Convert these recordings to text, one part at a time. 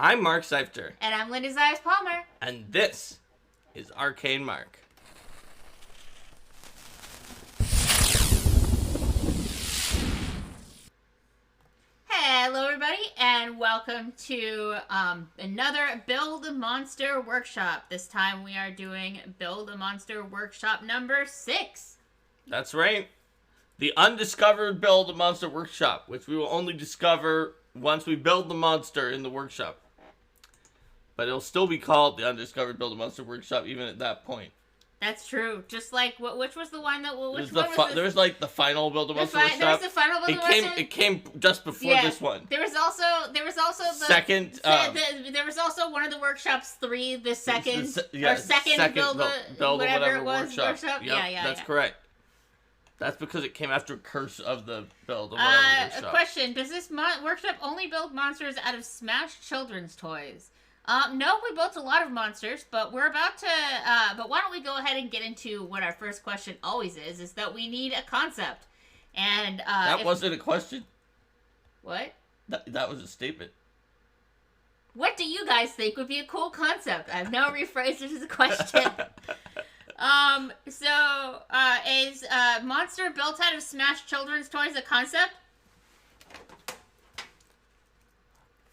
I'm Mark Seifter. And I'm Linda Zayas Palmer. And this is Arcane Mark. Hello everybody, and welcome to another Build a Monster Workshop. This time we are doing Build a Monster Workshop number 6. That's right. The Undiscovered Build a Monster Workshop, which we will only discover once we build the monster in the workshop. But it'll still be called the Undiscovered Build a Monster Workshop even at that point. That's true. Just like, which was the one that... There's like the final Build a Monster Workshop. There was the final Build a Monster... It came just before this one. There was also the... Second... there was also one of the Workshops 3, the second... second Build whatever workshop. Yep, yeah, that's correct. That's because it came after Curse of the Build. A question: does this workshop only build monsters out of Smash children's toys? No, we built a lot of monsters, but we're about to. But why don't we go ahead and get into what our first question always is? Is that we need a concept, and that wasn't a question. What? That was a statement. What do you guys think would be a cool concept? I've now rephrased it as a question. Is monster built out of Smash children's toys a concept?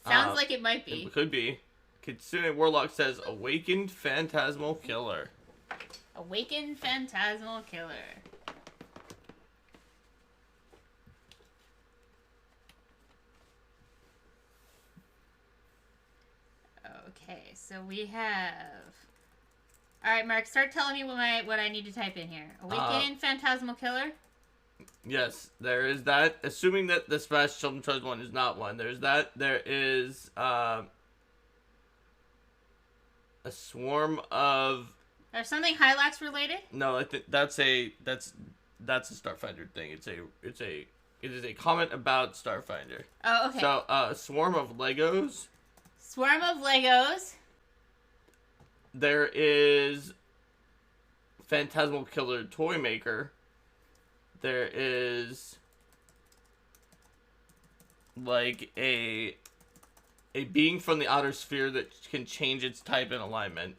Sounds like it might be. It could be. Kitsune Warlock says, Awakened Phantasmal Killer. Awakened Phantasmal Killer. Okay, so we have... Alright, Mark, start telling me what I need to type in here. Awakened Phantasmal Killer? Yes, there is that. Assuming that the Smash Children's Toys one is not one. There's that. There is a swarm of... There's something Hylax related? No, I think that's a Starfinder thing. It is a comment about Starfinder. Oh, okay. So, a swarm of Legos. Swarm of Legos. There is Phantasmal Killer Toy Maker. There is like a being from the outer sphere that can change its type and alignment.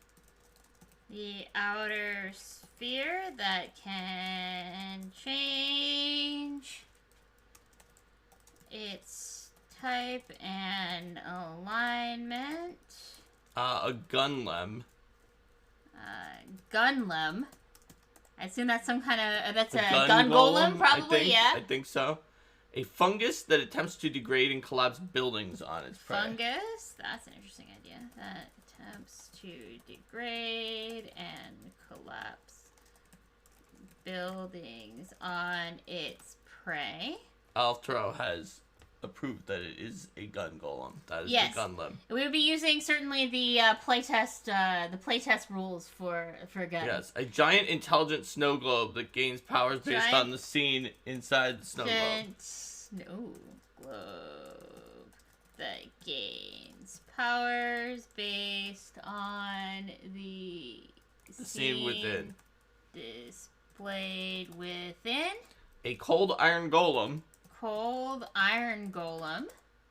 The outer sphere that can change its type and alignment. A Gunlem. Gunlem. I assume that's some kind of... That's a gun golem, probably, I think so. A fungus that attempts to degrade and collapse buildings on its prey. Fungus? That's an interesting idea. That attempts to degrade and collapse buildings on its prey. Althro has approved that it is a gun golem. That is yes. the Gunlem. We would be using certainly the playtest rules for gun. Yes, a giant intelligent snow globe that gains powers based on the scene inside the snow globe. Snow globe that gains powers based on the scene within. Displayed within. A cold iron golem. Cold iron golem.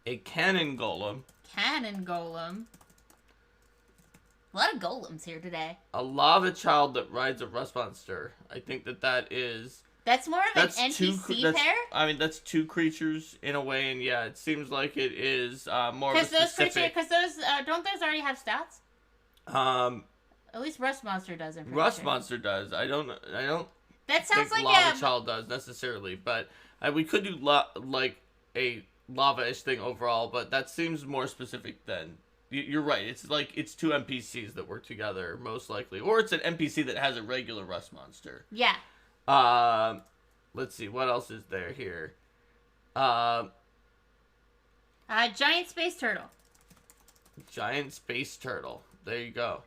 A cannon golem. Cannon golem. A lot of golems here today. A lava child that rides a rust monster. I think that is... That's more of an NPC pair? I mean, that's two creatures in a way, and yeah, it seems like it is more of a specific... Because those, don't those already have stats? At least Rust Monster does, I'm pretty Rust sure. Monster does. I don't that sounds think like Lava Child does necessarily, but we could do like a lava-ish thing overall, but that seems more specific than... You're right. It's two NPCs that work together, most likely. Or it's an NPC that has a regular Rust Monster. Yeah. Let's see. What else is there here? Giant Space Turtle. Giant Space Turtle. There you go.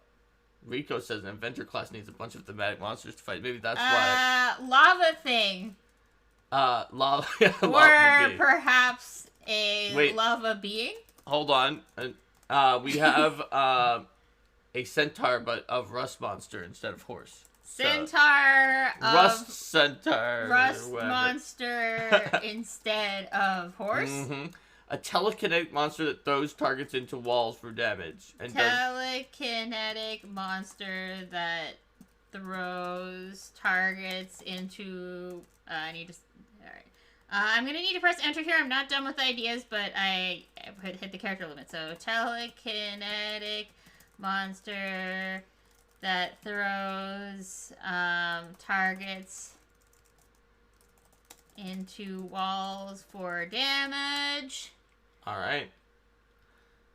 Rico says an Inventor class needs a bunch of thematic monsters to fight. Maybe that's why. Lava thing. Lava. Or perhaps a lava being. Hold on. We have a centaur, but of Rust Monster instead of horse. Centaur of Rust Centaur. Rust Monster instead of horse. Mm-hmm. A telekinetic monster that throws targets into walls for damage. And telekinetic monster that throws targets into. I need to. All right. I'm gonna need to press enter here. I'm not done with ideas, but I hit the character limit. So telekinetic monster that throws targets into walls for damage. All right.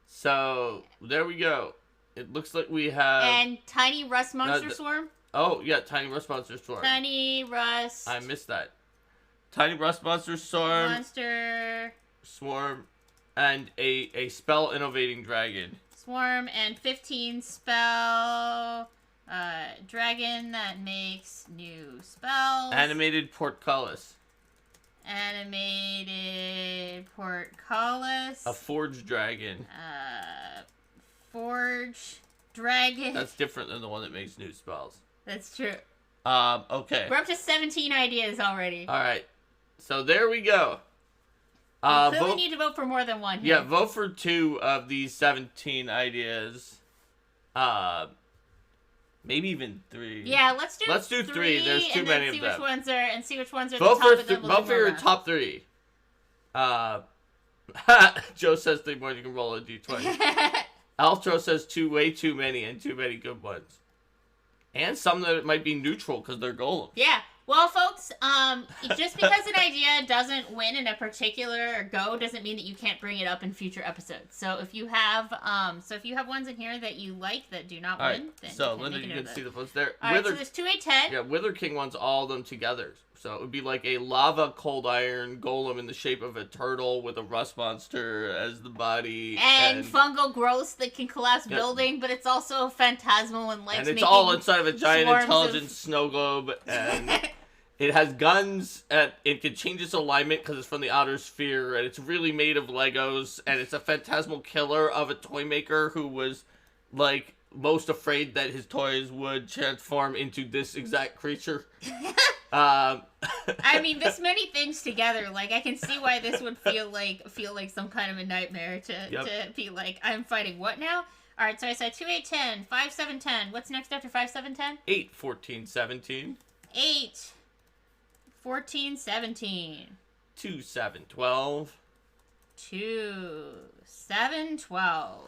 So there we go. It looks like we have and tiny rust monster swarm. Oh yeah, tiny rust monster swarm. Tiny rust. I missed that. Tiny rust monster swarm. Monster swarm, and a spell innovating dragon. Swarm and 15 spell. Dragon that makes new spells. Animated portcullis. Animated portcullis. A forge dragon. Forge dragon. That's different than the one that makes new spells. That's true. Okay. We're up to 17 ideas already. All right. So there we go. We clearly need to vote for more than one here. Yeah, vote for 2 of these 17 ideas. Maybe even 3. Yeah, let's do 3. There's too many of them. See which ones are vote the top for of them. vote for your top 3. Joe says 3 more. You can roll a d20. Altro says way too many and too many good ones. And some that might be neutral because they're golems. Yeah. Well, folks, just because an idea doesn't win in a particular go doesn't mean that you can't bring it up in future episodes. So if you have ones in here that you like that do not win, then so Linda, you can see the ones there. All right, so there's 2, 8, 10. Yeah, Wither King wants all of them together. So it would be like a lava cold iron golem in the shape of a turtle with a rust monster as the body. And fungal growths that can collapse building, but it's also phantasmal and likes and it's all inside of a giant intelligent snow globe. And it has guns. It can change its alignment because it's from the outer sphere. And it's really made of Legos. And it's a phantasmal killer of a toy maker who was like most afraid that his toys would transform into this exact creature. I mean, this many things together, like I can see why this would feel like some kind of a nightmare to be like, I'm fighting what now? All right, so I said 2, 8, 10, 5, 7, 10. What's next after 5, 7, 10? 8, 14, 17. 8, 14, 17. 2, 7, 12. 2, 7, 12.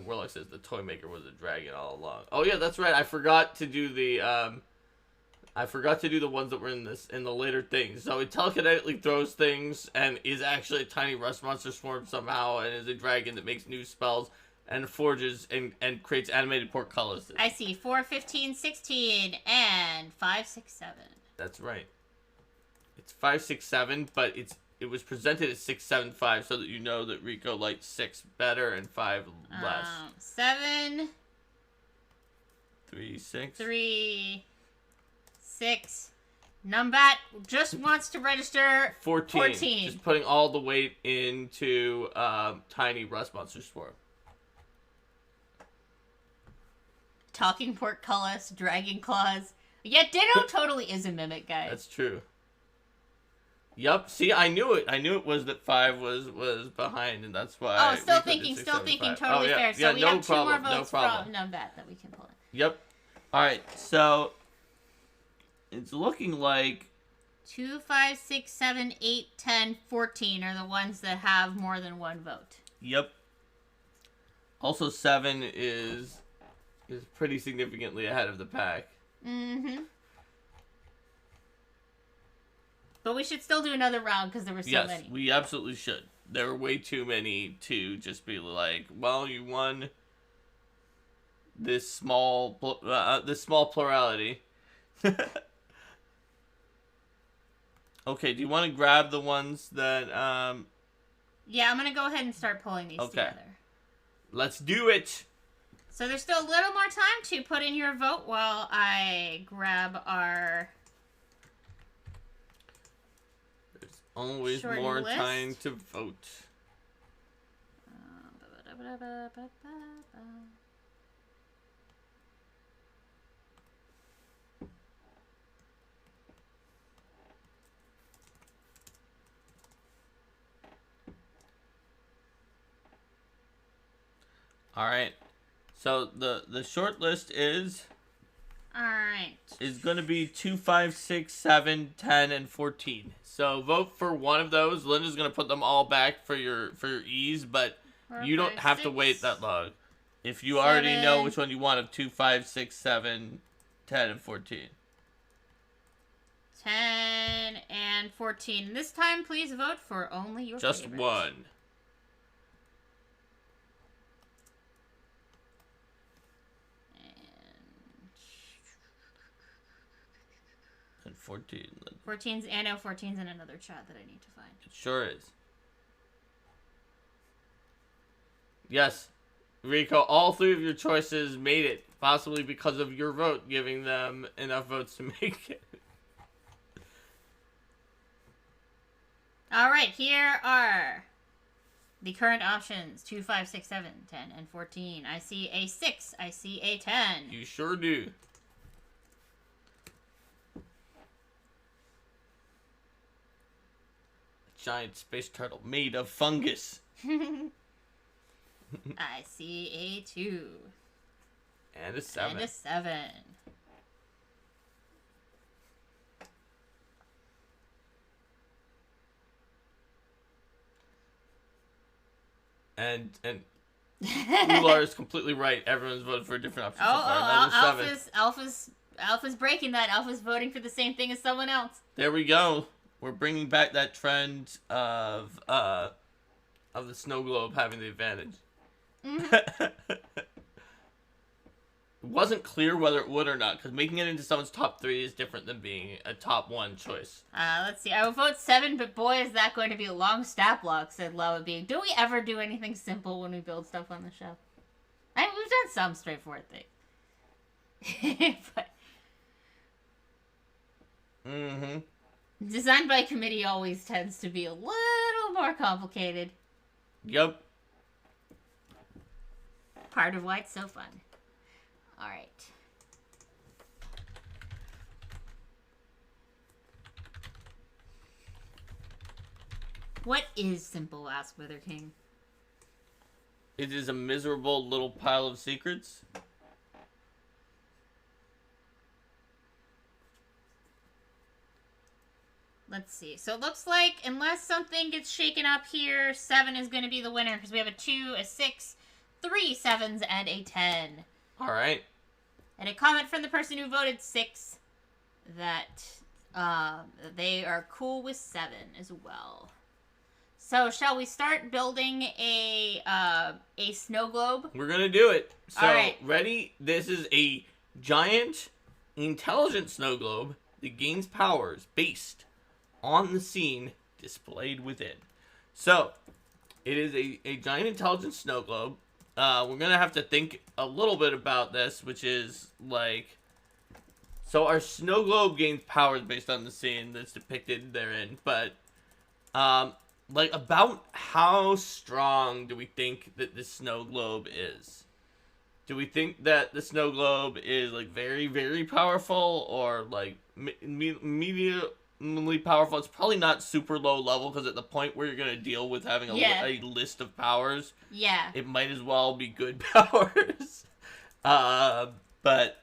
Warlock says the toy maker was a dragon all along. Oh yeah, that's right. I forgot to do the ones that were in the later things. So it telekinetically throws things and is actually a tiny rust monster swarm somehow, and is a dragon that makes new spells and forges and creates animated portcullises. I see 4, 15, 16, and 5, 6, 7. That's right. It's 5, 6, 7, but it was presented as 6, 7, 5, so that you know that Rico liked 6 better and 5 less. 7, 3, 6. 3, 6. Numbat just wants to register 14. Just putting all the weight into tiny rust monster swarm. Talking portcullis, dragon claws. Yeah, Ditto totally is a mimic, guys. That's true. Yup. See, I knew it. I knew it was that 5 was behind, and that's why. Oh, still thinking. Totally fair. So we have 2 more votes from Numbat that we can pull in. Yep. All right. So it's looking like 2, 5, 6, 7, 8, 10, 14 are the ones that have more than one vote. Yep. Also, 7 is pretty significantly ahead of the pack. Mm-hmm. But we should still do another round because there were so many. Yes, we absolutely should. There were way too many to just be like, well, you won this small plurality. Okay, do you want to grab the ones that... Yeah, I'm going to go ahead and start pulling these together. Let's do it! So there's still a little more time to put in your vote while I grab our... Always more time to vote. All right. So the short list Alright. is going to be 2, 5, 6, 7, 10, and 14. So vote for one of those. Linda's going to put them all back for your ease, but 4, you don't 5, have to 6, wait that long. If you already know 7. which one you want of 2, 5, 6, 7, 10, and 14. 10 and 14. This time, please vote for only your Just favorite. one. And 14. 14's, I know 14's in another chat that I need to find. It sure is. Yes, Rico, all three of your choices made it, possibly because of your vote, giving them enough votes to make it. Alright, here are the current options. 2, 5, 6, 7, 10, and 14. I see a 6. I see a 10. You sure do. A giant space turtle made of fungus. I see a 2. And a 7. And a 7. And Ular is completely right. Everyone's voted for a different option so far. Another 7. Alpha's breaking that. Alpha's voting for the same thing as someone else. There we go. We're bringing back that trend of the snow globe having the advantage. It wasn't clear whether it would or not, because making it into someone's top 3 is different than being a top 1 choice. Let's see. I would vote 7, but boy, is that going to be a long stat block, said Lava Being. Do we ever do anything simple when we build stuff on the show? I mean, we've done some straightforward things. But design by committee always tends to be a little more complicated. Yep. Part of why it's so fun. All right. What is simple, asked Wither King. It is a miserable little pile of secrets. Let's see. So it looks like, unless something gets shaken up here, 7 is going to be the winner, because we have a 2, a 6, 3 7s, and a 10. All right. And a comment from the person who voted 6 that they are cool with 7 as well. So shall we start building a snow globe? We're going to do it. So, all right. Ready? This is a giant, intelligent snow globe that gains powers based on the scene displayed within. So, it is a giant, intelligent snow globe. We're going to have to think a little bit about this, which is, like... So, our snow globe gains powers based on the scene that's depicted therein, but... like, about how strong do we think that this snow globe is? Do we think that the snow globe is, like, very, very powerful, or, like, mediumly powerful? It's probably not super low level, because at the point where you're going to deal with having a list of powers, it might as well be good powers. But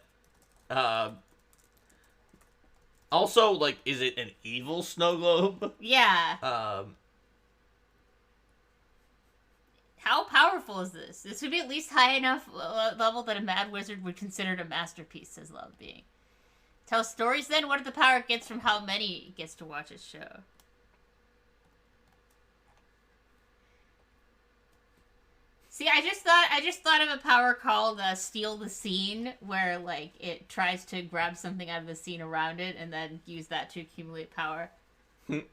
also, like, is it an evil snow globe? Yeah. How powerful is this? This would be at least high enough level that a mad wizard would consider it a masterpiece, says Love Being. Tell stories then? What if the power it gets from how many gets to watch his show? See, I just thought of a power called Steal the Scene, where, like, it tries to grab something out of the scene around it and then use that to accumulate power. But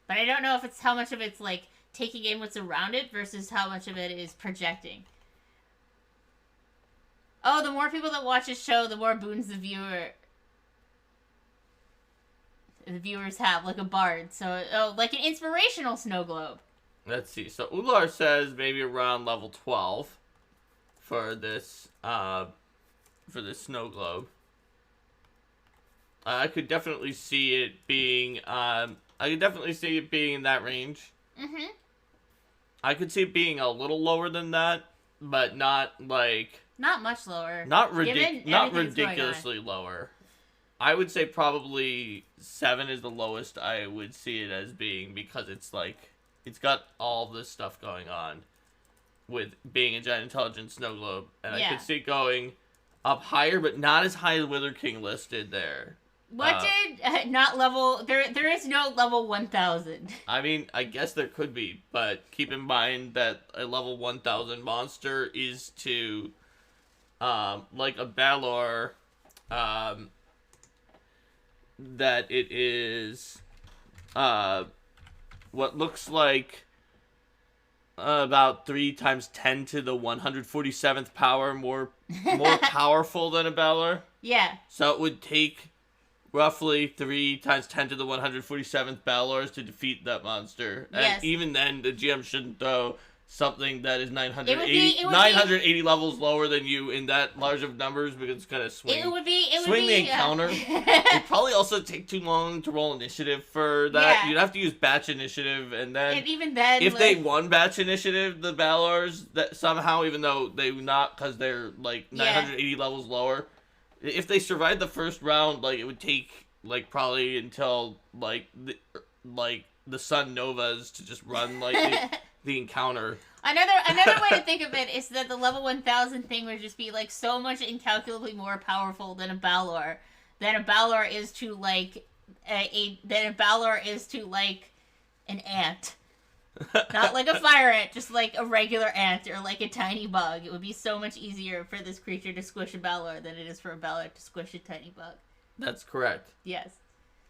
I don't know if it's how much of it's, like, taking in what's around it versus how much of it is projecting. Oh, the more people that watch this show, the more boons the viewers have, like a bard. So, like an inspirational snow globe. Let's see. So Ular says maybe around level 12 for this snow globe. I could definitely see it being in that range. Mm-hmm. I could see it being a little lower than that. but not like Not much lower. not Given not everything that's going on. ridiculously lower. I would say probably 7 is the lowest I would see it as being, because it's like it's got all this stuff going on with being a giant intelligent snow globe, and I Yeah. could see it going up higher, but not as high as Wither King listed there. What did not level? There is no level 1000. I mean, I guess there could be, but keep in mind that a level 1000 monster is to, like a Balor, that it is, what looks like about 3 times 10 to the 147th power more powerful than a Balor. Yeah. So it would take roughly 3 times 10 to the 147th Balors to defeat that monster. And Yes. even then, the GM shouldn't throw something that is 980 levels lower than you in that large of numbers, because it's going to swing. It would be the encounter. It'd probably also take too long to roll initiative for that. Yeah. You'd have to use batch initiative, and then even then, if they won batch initiative, the Balors, that somehow, even though they would not, because they're like 980 levels lower, if they survived the first round, like it would take like probably until like the Sun Novas to just run like the encounter. Another way to think of it is that the level 1000 thing would just be like so much incalculably more powerful than a Balor. Than a Balor is to like than a Balor is to like an ant. Not like a fire ant, just like a regular ant or like a tiny bug. It would be so much easier for this creature to squish a Balor than it is for a Balor to squish a tiny bug. That's correct. Yes.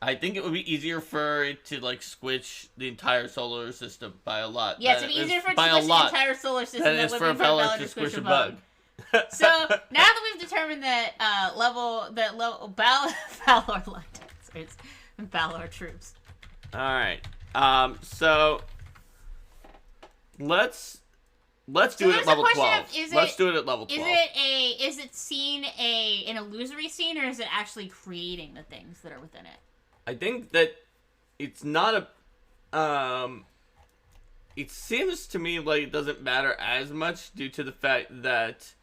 I think it would be easier for it to like squish the entire solar system by a lot. Yeah, it'd be easier for it to squish the entire solar system than it would be for a Balor to squish a bug. So now that we've determined that Balor it's Balor troops. All right. So let's do it at level 12. Let's do it at level 12. Is it seen an illusory scene, or is it actually creating the things that are within it? I think that it's not it seems to me like it doesn't matter as much due to the fact that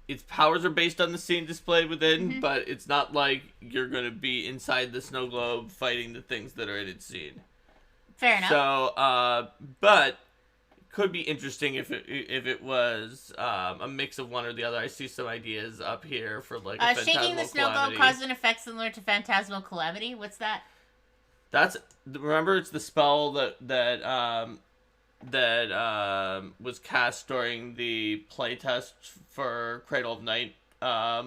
its powers are based on the scene displayed within, but it's not like you're going to be inside the snow globe fighting the things that are in its scene. Fair enough. So, but it could be interesting if it was a mix of one or the other. I see some ideas up here for like a phantasmal shaking the snow globe causes an effect similar to Phantasmal Calamity. What's that? Remember, it's the spell that was cast during the playtest for Cradle of Night,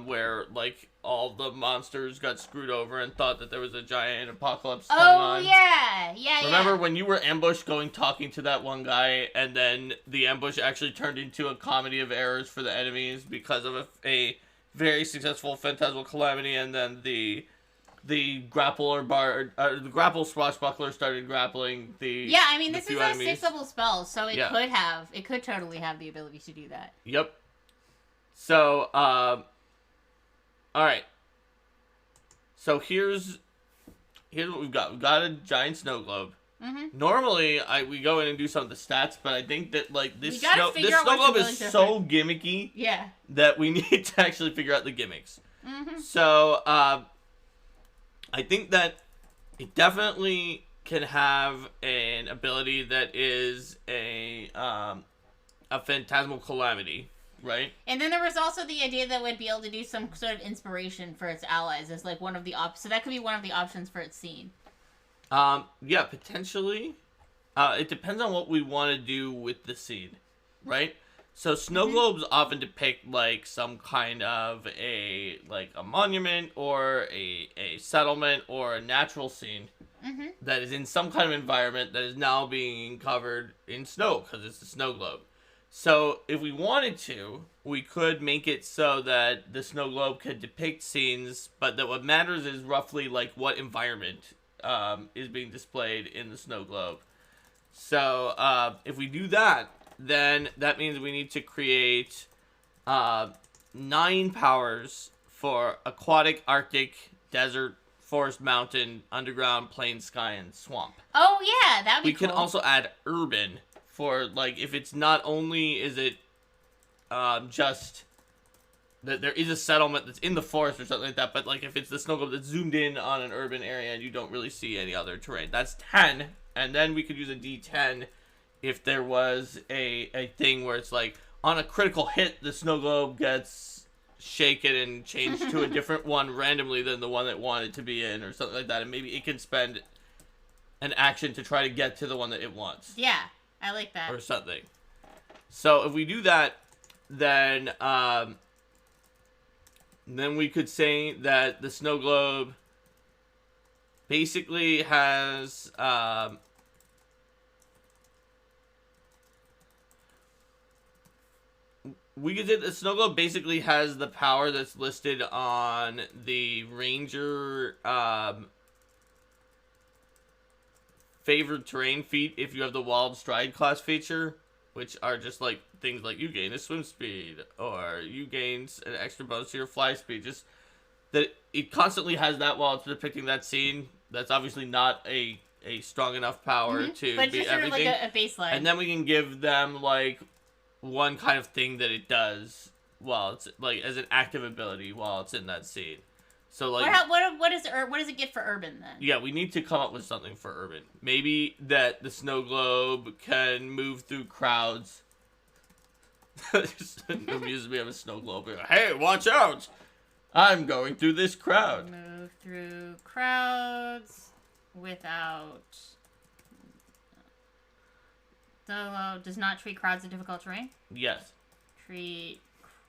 where like all the monsters got screwed over and thought that there was a giant apocalypse coming on. Yeah. Remember when you were ambushed talking to that one guy, and then the ambush actually turned into a comedy of errors for the enemies because of a very successful Phantasmal Calamity, and then the grapple swashbuckler started grappling the. Yeah, I mean, this is a enemies. 6th level spell, so it could totally have the ability to do that. Yep. So, all right. So here's what we've got. We've got a giant snow globe. Mm-hmm. Normally, we go in and do some of the stats, but I think that like this snow globe is so gimmicky. Yeah. That we need to actually figure out the gimmicks. Mm-hmm. So, I think that it definitely can have an ability that is a Phantasmal Calamity, right? And then there was also the idea that it would be able to do some sort of inspiration for its allies as like one of the so that could be one of the options for its scene. Yeah, potentially. It depends on what we want to do with the scene, right? So snow globes often depict like some kind of a monument or a settlement or a natural scene that is in some kind of environment that is now being covered in snow because it's a snow globe. So if we wanted to, we could make it so that the snow globe could depict scenes, but that what matters is roughly like what environment is being displayed in the snow globe. So if we do that, then that means we need to create 9 powers for aquatic, arctic, desert, forest, mountain, underground, plain, sky, and swamp. Oh yeah, that'd be cool. We can also add urban for, like, if it's not only is it just that there is a settlement that's in the forest or something like that, but, like, if it's the snow globe that's zoomed in on an urban area and you don't really see any other terrain. That's 10, and then we could use a D10 if there was a thing where it's, like, on a critical hit, the snow globe gets shaken and changed to a different one randomly than the one that wanted to be in or something like that, and maybe it can spend an action to try to get to the one that it wants. Yeah, I like that. Or something. So if we do that, then we could say that the snow globe basically has we could say the snow globe basically has the power that's listed on the ranger favored terrain feat if you have the wild stride class feature, which are just like things like you gain a swim speed or you gain an extra bonus to your fly speed. Just that it constantly has that while it's depicting that scene. That's obviously not a strong enough power to but be just sort everything. of like a baseline. And then we can give them like one kind of thing that it does while it's like as an active ability while it's in that scene. So like what does it get for urban then? Yeah, we need to come up with something for urban. Maybe that the snow globe can move through crowds. Just amuses me of a snow globe. Hey, watch out! I'm going through this crowd. Move through crowds without. Does not treat crowds as difficult terrain. Yes. Treat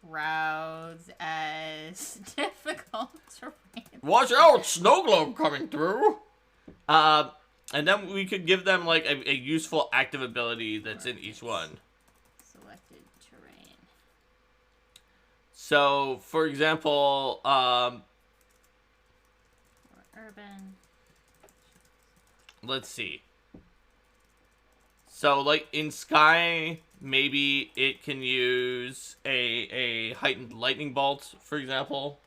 crowds as difficult terrain. Watch out! Snow globe coming through! And then we could give them, like, a useful active ability that's in each one. Selected terrain. So, for example, urban. Let's see. So, like, in Sky, maybe it can use a heightened lightning bolt, for example.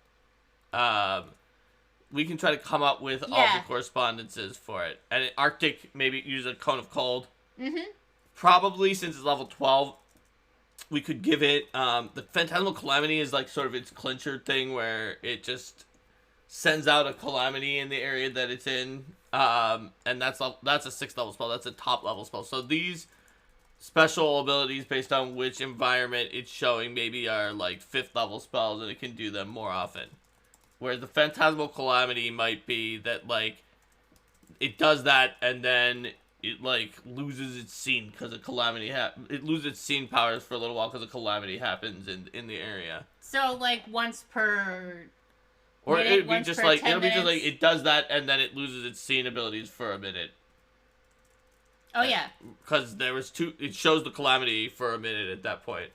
We can try to come up with all the correspondences for it. And in Arctic, maybe use a cone of cold. Mm-hmm. Probably, since it's level 12, we could give it... the Phantasmal Calamity is, like, sort of its clincher thing, where it just sends out a calamity in the area that it's in. And that's a 6th level spell. That's a top level spell. So these special abilities based on which environment it's showing maybe are like 5th level spells, and it can do them more often. Whereas the Phantasmal Calamity might be that like it does that and then it like loses its scene because a calamity it loses its scene powers for a little while because a calamity happens in the area. So like once per. Or minute, it'd be just like it does that and then it loses its scene abilities for a minute. Oh yeah. Because it shows the calamity for a minute at that point.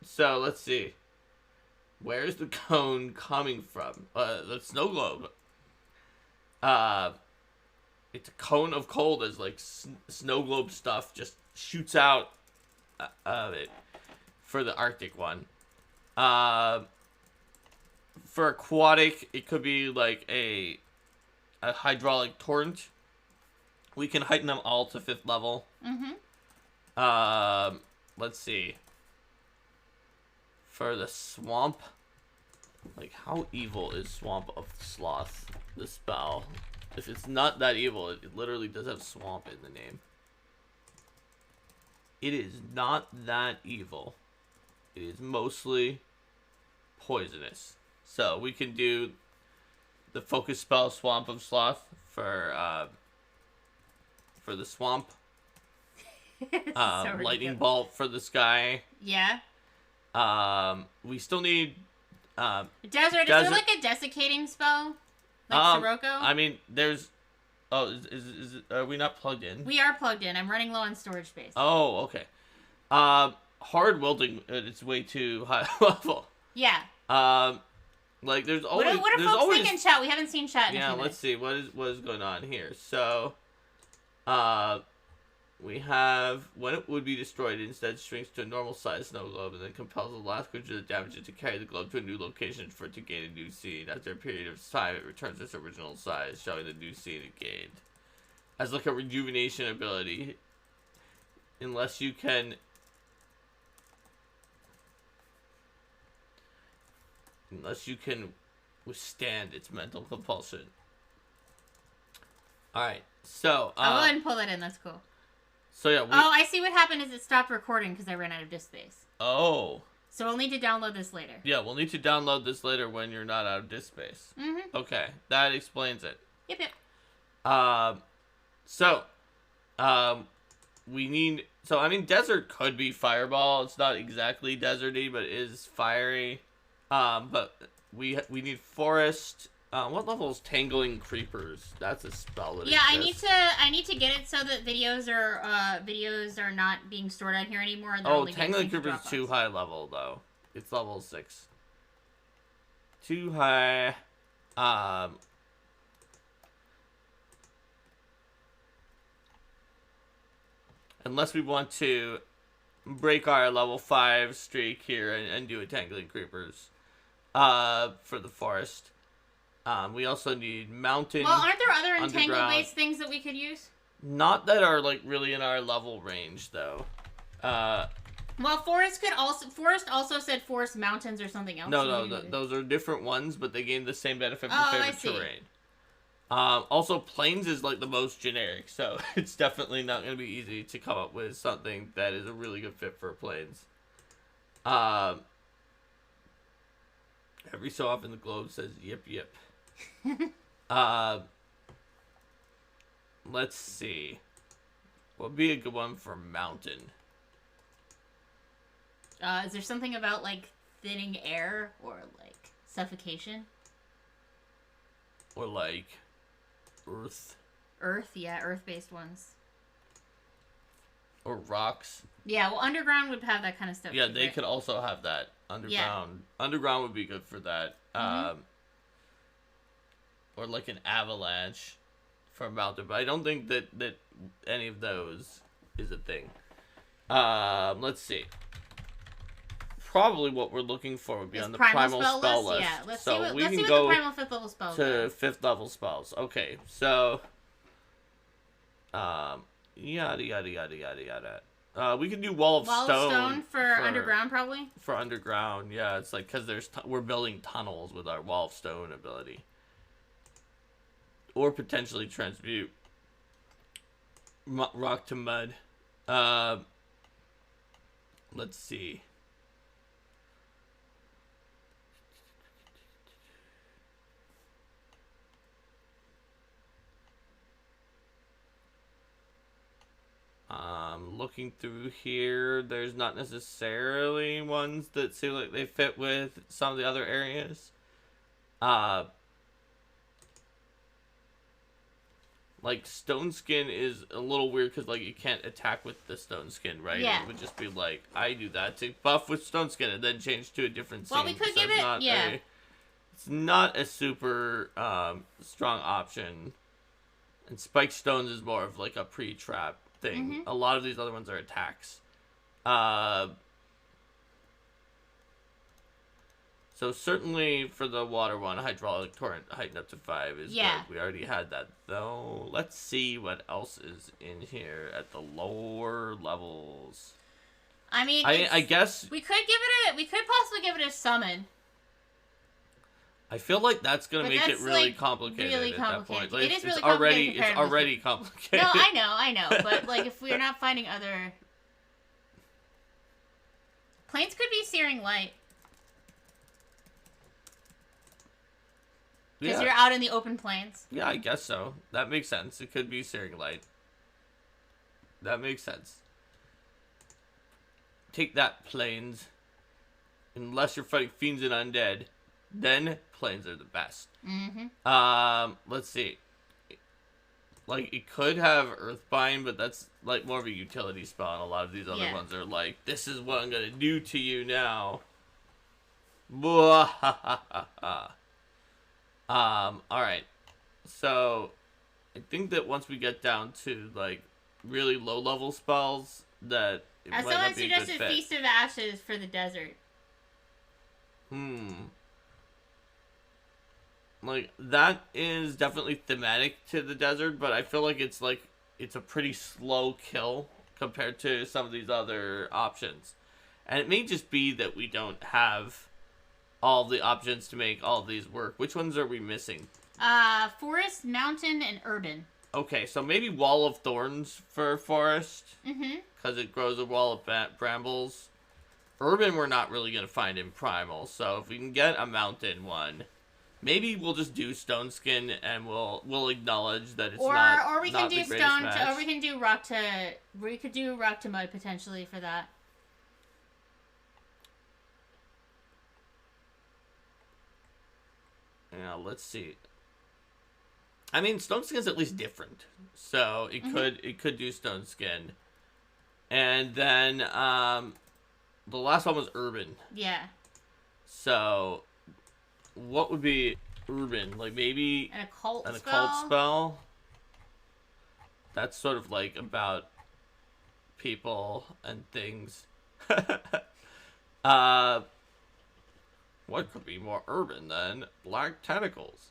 So let's see. Where's the cone coming from? The snow globe. It's a cone of cold as like snow globe stuff just shoots out of it for the Arctic one. For aquatic, it could be like a hydraulic torrent. We can heighten them all to 5th level. Mm-hmm. Let's see. For the swamp, like how evil is Swamp of Sloth, the spell? If it's not that evil, it literally does have swamp in the name. It is not that evil. It is mostly poisonous. So we can do the focus spell Swamp of Sloth for the swamp. So Lightning bolt for the sky. Yeah. We still need Desert. Is there like a desiccating spell? Like Sirocco? I mean, there's. Oh, is are we not plugged in? We are plugged in. I'm running low on storage space. Oh, okay. Hard wilting. It's way too high level. Yeah. Like there's always. What are folks thinking in chat? We haven't seen chat. Yeah, let's see what is going on here. So, we have when it would be destroyed, it instead shrinks to a normal size snow globe and then compels the last creature that damaged it to carry the globe to a new location for it to gain a new scene. After a period of time, it returns its original size, showing the new scene it gained. As like a rejuvenation ability, unless you can withstand its mental compulsion. Alright, so I'll go ahead and pull that in, that's cool. So yeah, I see what happened is it stopped recording because I ran out of disk space. Oh. So we'll need to download this later. Yeah, we'll need to download this later when you're not out of disk space. Mm-hmm. Okay, that explains it. Yep. We need... So, I mean, desert could be fireball. It's not exactly deserty, but it is fiery. But we need forest. What level is Tangling Creepers? That's a spell that exists. I need to get it so that videos are not being stored out here anymore. Tangling Creepers is too high level, though. It's level 6. Too high. Unless we want to break our level 5 streak here and do a Tangling Creepers for the forest. We also need mountain. Well, aren't there other entangle-based things that we could use? Not that are like really in our level range, though. Well, forest also said forest mountains or something else. No, those are different ones, but they gain the same benefit for favorite terrain. Also, plains is like the most generic, so it's definitely not going to be easy to come up with something that is a really good fit for plains. Every so often the globe says yip. Let's see. What would be a good one for mountain? Is there something about like thinning air or like suffocation? Or like earth? Earth-based ones. Or rocks? Yeah, well, underground would have that kind of stuff. Yeah, they could also have that. Underground. Yeah. Underground would be good for that. Or like an avalanche for a mountain. But I don't think that any of those is a thing. Let's see. Probably what we're looking for would be on the primal spell list. Yeah, let's see what the primal 5th level spells are. 5th level spells. Okay, so yada. We can do Wall of Stone for underground, probably. For underground, yeah. It's like because we're building tunnels with our Wall of Stone ability, or potentially transmute rock to mud. Let's see. Looking through here, there's not necessarily ones that seem like they fit with some of the other areas. Like stone skin is a little weird because like you can't attack with the stone skin, right? Yeah. It would just be like I do that to buff with stone skin and then change to a different scene. Well, we could give it, yeah. It's not a super strong option. And spiked stones is more of like a pre-trap thing. Mm-hmm. A lot of these other ones are attacks. So certainly for the water one, hydraulic torrent heightened up to 5 is good. We already had that though. Let's see what else is in here at the lower levels. I mean, I guess we could possibly give it a summon. I feel like that's gonna make it really complicated at that point. Like, it is really complicated. It's already complicated. No, I know. But like, if we're not finding other plains, could be Searing Light. Because you're out in the open plains. Yeah, I guess so. That makes sense. It could be Searing Light. That makes sense. Take that, plains. Unless you're fighting fiends and undead, then plains are the best. Mm-hmm. Let's see. Like, it could have Earthbind, but that's like more of a utility spell, and a lot of these other ones are like, this is what I'm gonna do to you now. Alright. So, I think that once we get down to, like, really low-level spells, that it might not be a good fit. Someone suggested Feast of Ashes for the desert. Like, that is definitely thematic to the desert, but I feel like it's a pretty slow kill compared to some of these other options. And it may just be that we don't have all the options to make all of these work. Which ones are we missing? Forest, mountain, and urban. Okay, so maybe Wall of Thorns for forest. Mm-hmm. Because it grows a wall of brambles. Urban we're not really going to find in Primal, so if we can get a mountain one, maybe we'll just do Stone Skin and we'll acknowledge that it's not or we not can do the greatest stone match. or we could do rock to mud potentially for that. Yeah, let's see. I mean, Stone Skin's at least different, so it could do Stone Skin, and then the last one was Urban. Yeah. So, what would be Urban? Like maybe An occult spell. That's sort of like about people and things. What could be more urban than black tentacles?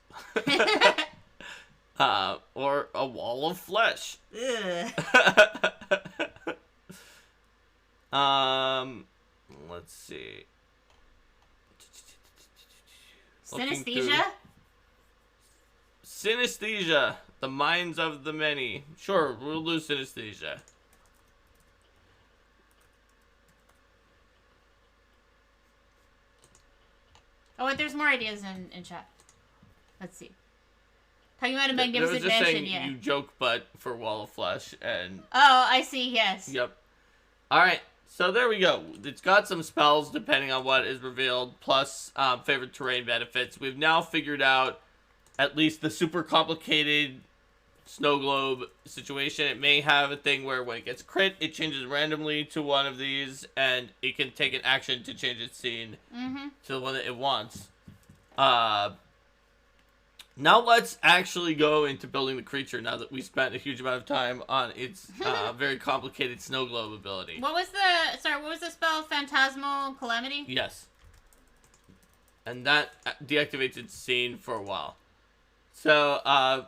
Or a wall of flesh. Ugh. Let's see. Synesthesia? Synesthesia. The minds of the many. Sure, we'll do synesthesia. Oh, wait, there's more ideas in chat. Let's see. Talking about a There was magnificent just mansion, saying yeah. you joke but for Wall of Flesh and... Oh, I see, yes. Yep. Alright, so there we go. It's got some spells depending on what is revealed, plus favorite terrain benefits. We've now figured out at least the super complicated snow globe situation. It may have a thing where when it gets crit, it changes randomly to one of these, and it can take an action to change its scene to the one that it wants. Now let's actually go into building the creature now that we spent a huge amount of time on its very complicated snow globe ability. What was the spell? Phantasmal Calamity? Yes. And that deactivates its scene for a while. So,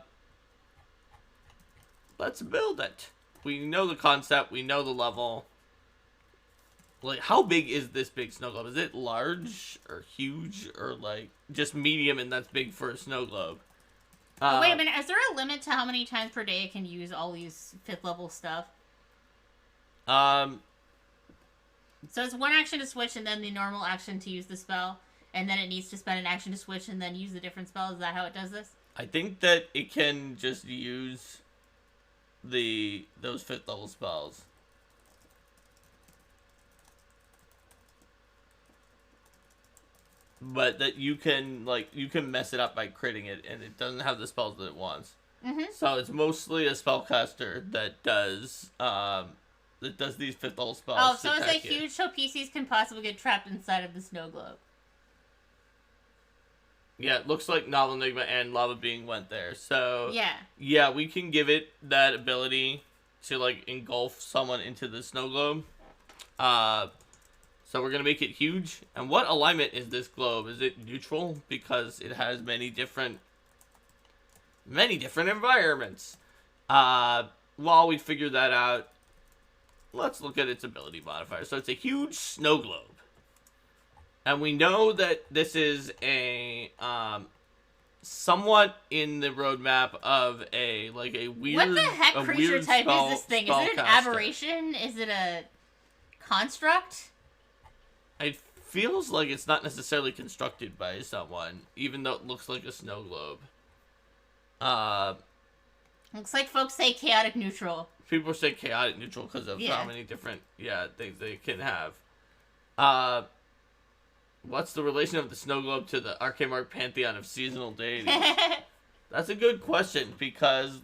let's build it. We know the concept, we know the level. Like, how big is this big snow globe? Is it large or huge or like just medium and that's big for a snow globe? Wait a minute, is there a limit to how many times per day it can use all these 5th level stuff? So it's one action to switch and then the normal action to use the spell, and then it needs to spend an action to switch and then use a different spell? Is that how it does this? I think that it can just use those 5th level spells. But that you can mess it up by critting it, and it doesn't have the spells that it wants. So it's mostly a spellcaster that does these 5th level spells. Oh, so it's like huge, so PCs can possibly get trapped inside of the snow globe. Yeah, it looks like Novel Enigma and Lava Being went there. So yeah, we can give it that ability to like engulf someone into the snow globe. So we're going to make it huge. And what alignment is this globe? Is it neutral? Because it has many different environments. While we figure that out, let's look at its ability modifier. So it's a huge snow globe. And we know that this is a somewhat in the roadmap of a weird... What the heck creature type is this thing? Is it an aberration? Is it a construct? It feels like it's not necessarily constructed by someone, even though it looks like a snow globe. Looks like folks say chaotic neutral. People say chaotic neutral because of how many different things they can have. What's the relation of the snow globe to the Archaemark pantheon of seasonal deities? That's a good question, because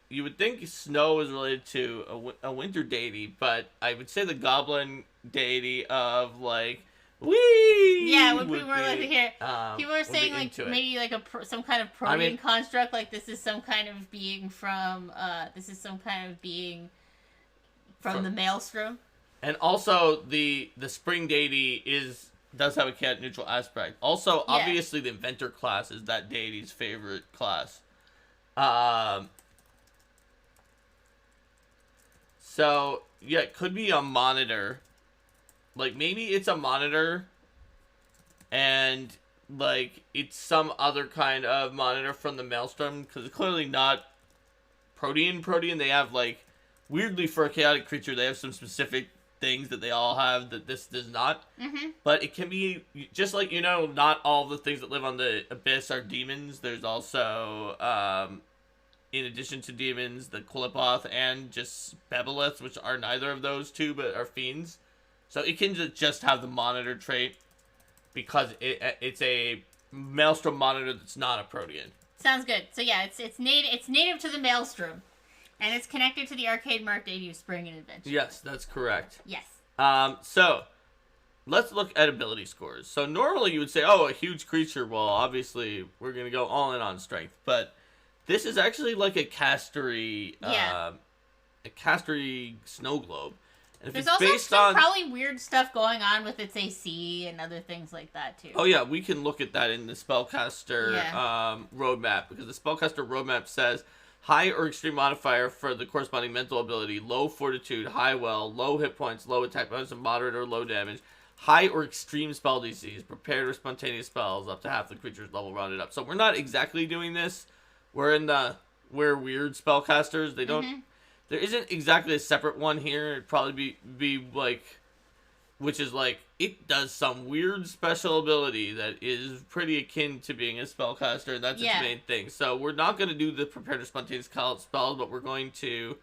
you would think snow is related to a winter deity, but I would say the goblin deity of wee. Yeah, when people were here, people were saying maybe some kind of protean construct, like this is some kind of being from from the Maelstrom. And also the spring deity does have a chaotic neutral aspect. Also, obviously the inventor class is that deity's favorite class. So, yeah, it could be a monitor. Like, maybe it's a monitor, and, like, it's some other kind of monitor from the Maelstrom, because it's clearly not Protean. They have, like, weirdly for a chaotic creature, they have some specific things that they all have that this does not. Mm-hmm. But it can be, just like, not all the things that live on the Abyss are demons. There's also, in addition to demons, the Qlipoth and just Bebeliths, which are neither of those two, but are fiends. So it can just have the monitor trait, because it's a Maelstrom monitor that's not a Protean. Sounds good. So yeah, it's native to the Maelstrom, and it's connected to the arcade mark debut Spring and Adventure. Yes, that's correct. Yes. So let's look at ability scores. So normally you would say, oh, a huge creature. Well, obviously we're gonna go all in on strength, but this is actually like a castery, snow globe. And if There's it's also based some probably weird stuff going on with its AC and other things like that too. Oh yeah, we can look at that in the spellcaster roadmap, because the spellcaster roadmap says high or extreme modifier for the corresponding mental ability, low fortitude, high will, low hit points, low attack bonus, and moderate or low damage. High or extreme spell DCs, prepared or spontaneous spells, up to half the creature's level rounded up. So we're not exactly doing this. We're weird spellcasters. They don't. There isn't exactly a separate one here. It'd probably be like, which is like, it does some weird special ability that is pretty akin to being a spellcaster, and that's its main thing. So we're not going to do the prepared or spontaneous spells, but we're going to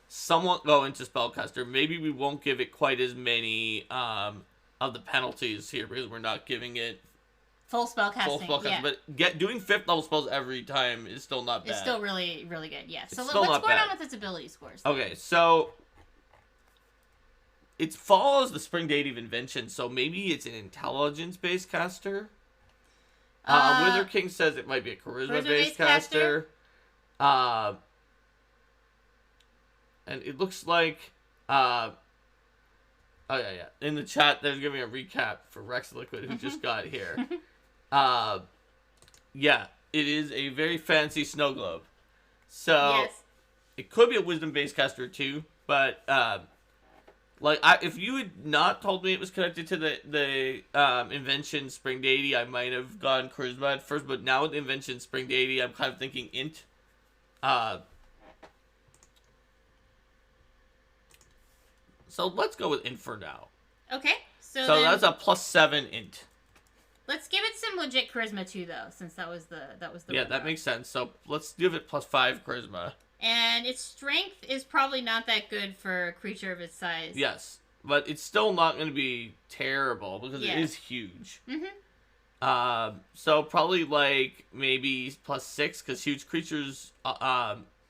somewhat go into spellcaster. Maybe we won't give it quite as many of the penalties here, because we're not giving it full spellcasting. Yeah. But doing 5th level spells every time is still not bad. It's still really, really good, yeah. So what's going on with its ability scores? Okay, so it follows the Spring Date of Invention, so maybe it's an intelligence-based caster. Wither King says it might be a charisma-based caster. And it looks like... oh, yeah. In the chat, they're giving a recap for Rex Liquid, who just got here. Yeah, it is a very fancy snow globe. So, it could be a wisdom-based caster too, but, if you had not told me it was connected to the Invention Spring Deity, I might have gone charisma at first, but now with the Invention Spring Deity, I'm kind of thinking int. So let's go with int for now. Okay, so that's a +7 int. Let's give it some legit charisma too, though, since that was the yeah, that makes sense. So let's give it +5 charisma. And its strength is probably not that good for a creature of its size. Yes, but it's still not going to be terrible, because it is huge. So probably like maybe +6, because huge creatures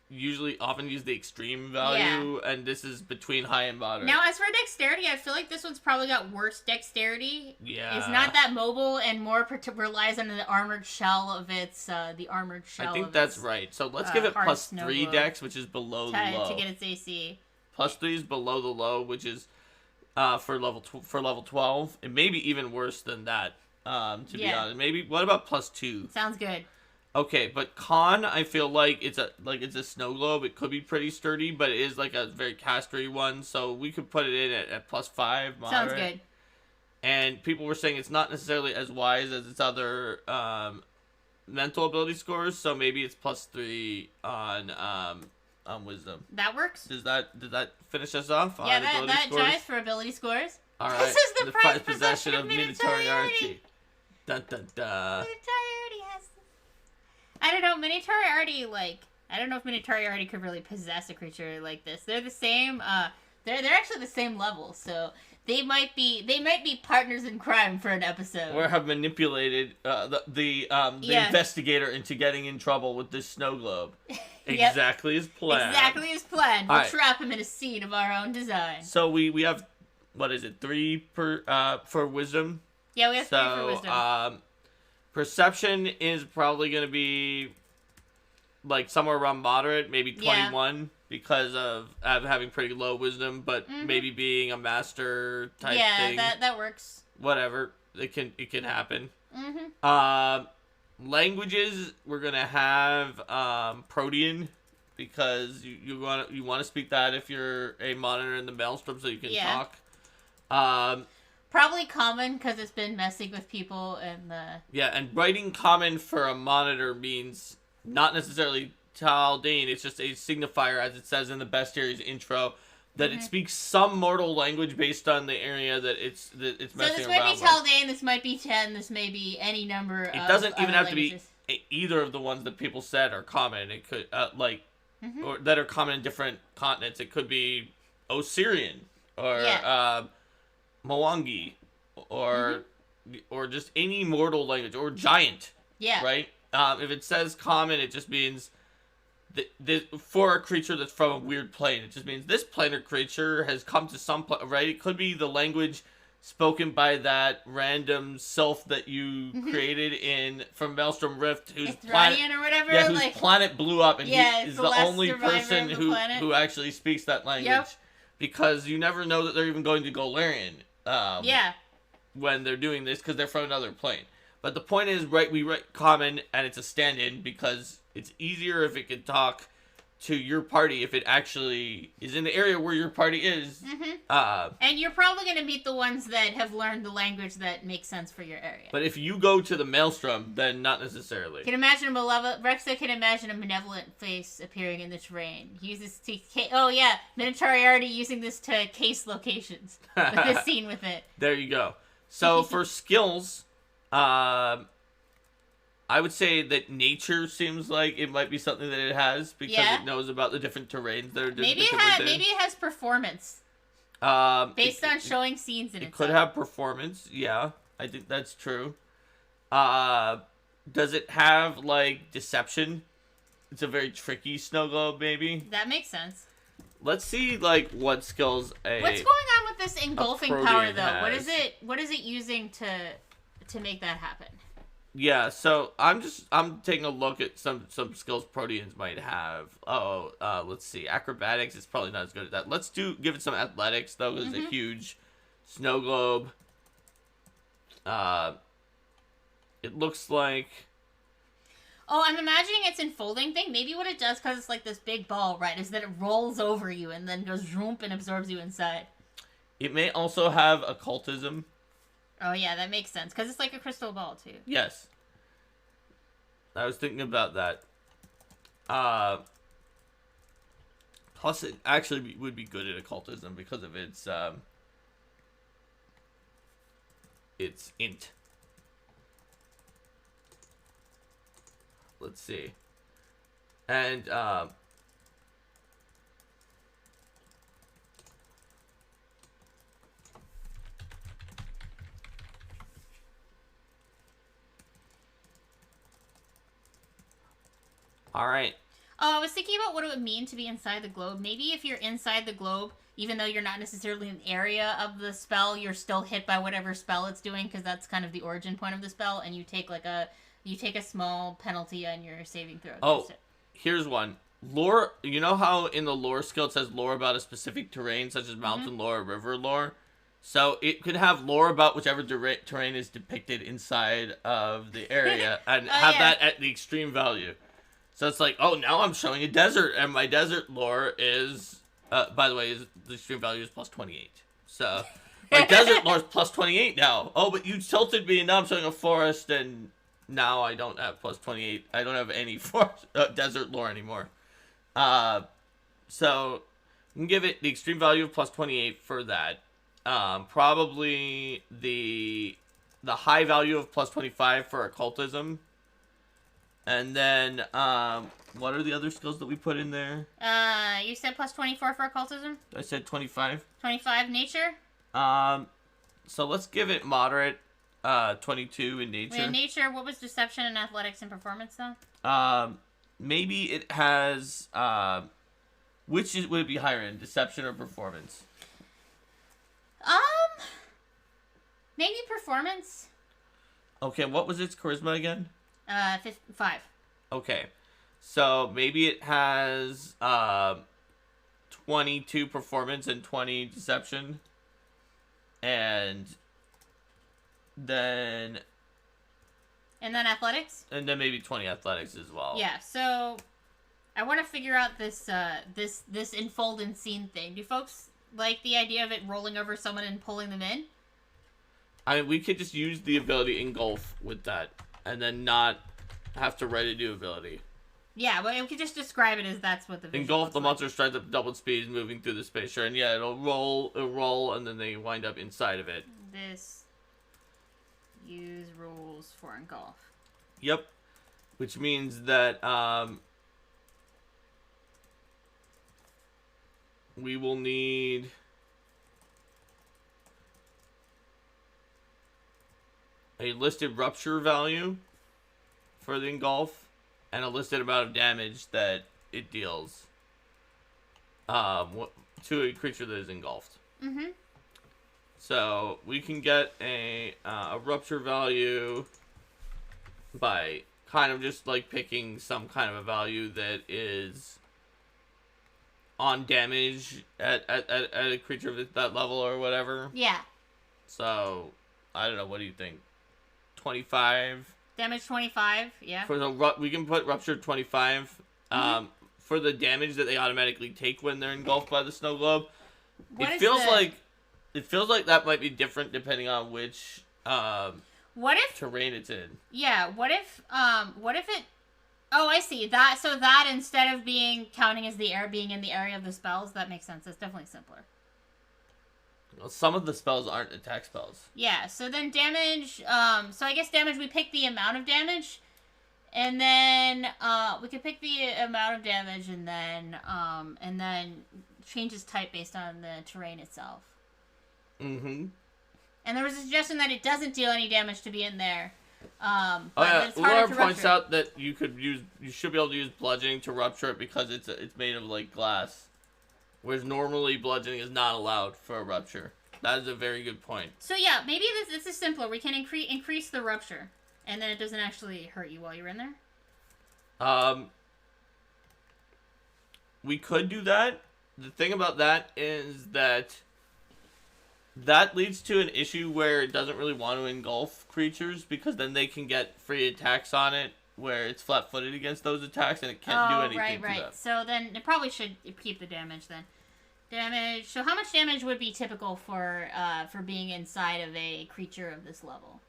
usually often use the extreme value, and this is between high and moderate. Now, as for dexterity, I feel like this one's probably got worse dexterity. Yeah. It's not that mobile and more relies on the armored shell of its, I think that's right. So let's give it +3 dex, which is below the low. To get its AC. +3 is below the low, which is for level 12. It may be even worse than that, to be honest. Maybe, what about +2? Sounds good. Okay, but con, I feel like it's a snow globe. It could be pretty sturdy, but it is like a very castery one, so we could put it in at +5 moderate. Sounds good. And people were saying it's not necessarily as wise as its other mental ability scores, so maybe it's +3 on wisdom. That works. Did that finish us off? Yeah, that jives for ability scores. All right. This is the prized possession of Minotauriarchy. Dun dun dun. Minotauriarchy has. I don't know. Minotauriarchy, I don't know if Minotauriarchy could really possess a creature like this. They're the same. They're actually the same level, so they might be partners in crime for an episode. Or have manipulated the investigator into getting in trouble with this snow globe. Exactly as planned. Exactly as planned. We'll trap him in a scene of our own design. So we have, what is it, 3 for wisdom? Yeah, we have 3 for wisdom. Perception is probably going to be somewhere around moderate, maybe 21, because of having pretty low wisdom, but maybe being a master type thing. Yeah, that works. Whatever, it can happen. Languages, we're gonna have Protean because you want to speak that if you're a monitor in the Maelstrom, so you can talk. Probably common because it's been messing with people and the. Yeah, and writing common for a monitor means not necessarily Taldane. It's just a signifier, as it says in the Bestiary's intro, that it speaks some mortal language based on the area that it's messing around with. So this might be Taldane, this might be 10, this may be any number of. It doesn't even have languages. to be either of the ones that people said are common. It could or that are common in different continents. It could be Osirian or Mwangi or just any mortal language or giant. Yeah. Right. If it says common, it just means. For a creature that's from a weird plane, it just means this planar creature has come to some right. It could be the language spoken by that random self that you created from Maelstrom Rift, whose planet or whatever. Yeah, whose planet blew up, and he is the only person who actually speaks that language. Because you never know that they're even going to Golarian. When they're doing this, because they're from another plane. But the point is, we write common, and it's a stand-in because it's easier if it can talk to your party if it actually is in the area where your party is. And you're probably going to meet the ones that have learned the language that makes sense for your area. But if you go to the Maelstrom, then not necessarily. Rexa can imagine a malevolent face appearing in the terrain. He uses to... Minotauri already using this to case locations. With this scene with it. There you go. So for skills... I would say that nature seems like it might be something that it has because it knows about the different terrains that are maybe it has performance. Based on showing scenes in it. It could have performance, yeah. I think that's true. Does it have deception? It's a very tricky snow globe, maybe. That makes sense. Let's see what skills What's going on with this engulfing power though? Has. What is it using to make that happen? Yeah, so I'm taking a look at some skills Proteans might have. Let's see. Acrobatics is probably not as good at that. Let's give it some athletics though, because it's a huge snow globe. It looks like. Oh, I'm imagining it's enfolding thing. Maybe what it does, because it's like this big ball, right, is that it rolls over you and then goes zoomp and absorbs you inside. It may also have occultism. Oh, yeah, that makes sense. Because it's like a crystal ball, too. Yes. I was thinking about that. Plus, it actually would be good at occultism because of its int. Let's see. And, all right. Oh, I was thinking about what it would mean to be inside the globe. Maybe if you're inside the globe, even though you're not necessarily in the area of the spell, you're still hit by whatever spell it's doing, because that's kind of the origin point of the spell, and you take a small penalty on your saving throw. Oh, here's one. Lore. You know how in the lore skill it says lore about a specific terrain, such as mountain lore or river lore? So it could have lore about whichever terrain is depicted inside of the area, and have that at the extreme value. So it's like, oh, now I'm showing a desert, and my desert lore is, by the way, the extreme value is plus 28. So my desert lore is plus 28 now. Oh, but you tilted me, and now I'm showing a forest, and now I don't have plus 28. I don't have any forest, desert lore anymore. So you can give it the extreme value of plus 28 for that. Probably the high value of plus 25 for occultism. And then, what are the other skills that we put in there? You said plus 24 for occultism? I said 25. 25 nature? So let's give it moderate, 22 in nature. In nature, what was deception and athletics and performance, though? Maybe it has, would it be higher in, deception or performance? Maybe performance. Okay, what was its charisma again? 5. Okay, so maybe it has 22 performance and 20 deception, and then athletics, and then maybe 20 athletics as well. Yeah. So I want to figure out this this enfold and scene thing. Do folks like the idea of it rolling over someone and pulling them in? I mean, we could just use the ability engulf with that, and then not have to write a new ability. Yeah, but we could just describe it as that's what the visual Engulf, looks the like. monster strides up double speed, moving through the space. Sure, and yeah, it'll roll, and then they wind up inside of it. This use rules for engulf. Yep. Which means that we will need a listed rupture value for the engulf and a listed amount of damage that it deals to a creature that is engulfed. Mm-hmm. So we can get a rupture value by kind of just like picking some kind of a value that is on damage at a creature of that level or whatever. Yeah. So I don't know. What do you think? 25 Damage 25. Yeah. for the we can put rupture 25. For the damage that they automatically take when they're engulfed by the snow globe. It feels like that might be different depending on which what if terrain it's in. Yeah, what if it Oh, I see. That so that instead of being counting as the air being in the area of the spells, that makes sense. It's definitely simpler. Well, some of the spells aren't attack spells. Yeah, so then damage so I guess damage we pick the amount of damage and then we could pick the amount of damage and then changes type based on the terrain itself. Mm-hmm. And there was a suggestion that it doesn't deal any damage to be in there. But it's Laura harder to points rupture. out that you should be able to use bludgeoning to rupture it because it's made of like glass, whereas normally bludgeoning is not allowed for a rupture. That is a very good point. So yeah, maybe this is simpler. We can increase the rupture, and then it doesn't actually hurt you while you're in there. We could do that. The thing about that is that leads to an issue where it doesn't really want to engulf creatures because then they can get free attacks on it where it's flat-footed against those attacks and it can't do anything to them. So then it probably should keep the damage then. Damage. So how much damage would be typical for being inside of a creature of this level?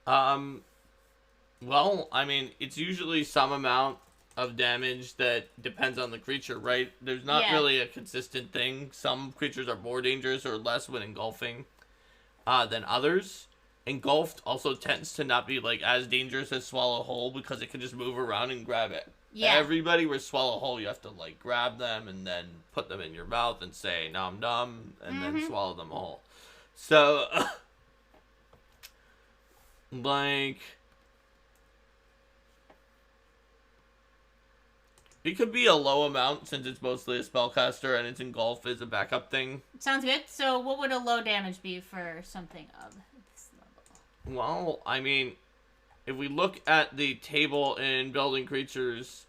Well, I mean, it's usually some amount of damage that depends on the creature, right? There's not really a consistent thing. Some creatures are more dangerous or less when engulfing than others. Engulfed also tends to not be like as dangerous as Swallow Whole because it can just move around and grab it. Yeah. Everybody with Swallow Whole, you have to like grab them and then put them in your mouth and say nom nom and then swallow them whole. So, like, it could be a low amount since it's mostly a spellcaster and its engulf is a backup thing. Sounds good. So what would a low damage be for something of this level? Well, I mean, if we look at the table in building creatures,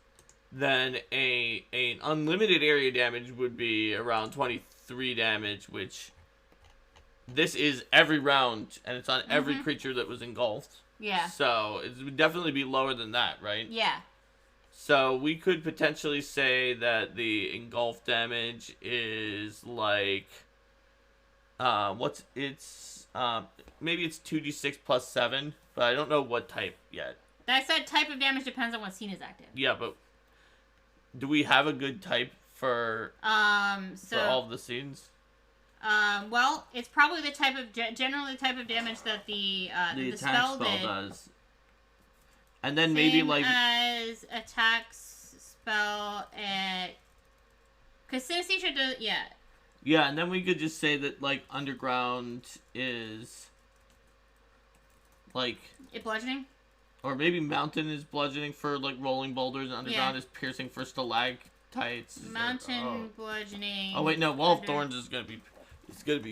then an unlimited area damage would be around 23 damage, which this is every round, and it's on every creature that was engulfed. Yeah. So it would definitely be lower than that, right? Yeah. So we could potentially say that the engulf damage is like, maybe it's 2d6 plus 7, but I don't know what type yet. That said, type of damage depends on what scene is active. Yeah, but do we have a good type for all of the scenes? Well, it's probably the type of generally the type of damage that the spell does. And then Same maybe like as attacks spell at because synesthesia does yeah, and then we could just say that like underground is like bludgeoning, or maybe mountain is bludgeoning for like rolling boulders, and underground is piercing for stalactites. Mountain bludgeoning. Oh wait, no, wall of thorns is gonna be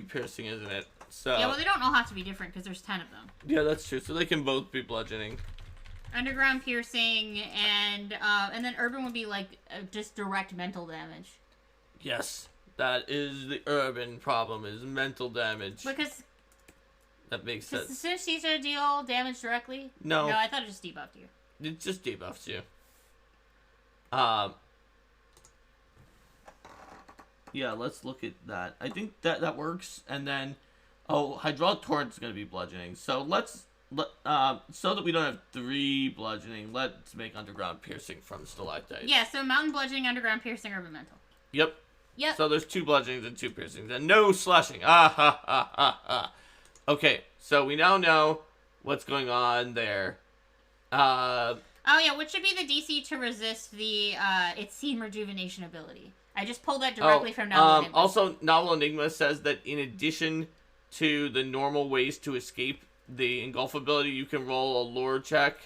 piercing, isn't it? So yeah, well they don't all have to be different because there's 10 of them. Yeah, that's true. So they can both be bludgeoning. Underground piercing and then urban would be like just direct mental damage. Yes, that is the urban problem, is mental damage. Because that makes sense. Does synesthesia deal damage directly? No. No, I thought it just debuffed you. It just debuffs you. Yeah, let's look at that. I think that works. And then, hydraulic torrent is going to be bludgeoning. So so that we don't have 3 bludgeoning, let's make underground piercing from stalactites. Yeah, so mountain bludgeoning, underground piercing, urban mental. Yep. Yep. So there's 2 bludgeonings and 2 piercings, and no slashing. Ah ha ha ha ha. Okay, so we now know what's going on there. Oh yeah, what should be the DC to resist the its scene rejuvenation ability? I just pulled that directly from Novel Enigma. Also, Novel Enigma says that in addition to the normal ways to escape the engulf ability, you can roll a lore check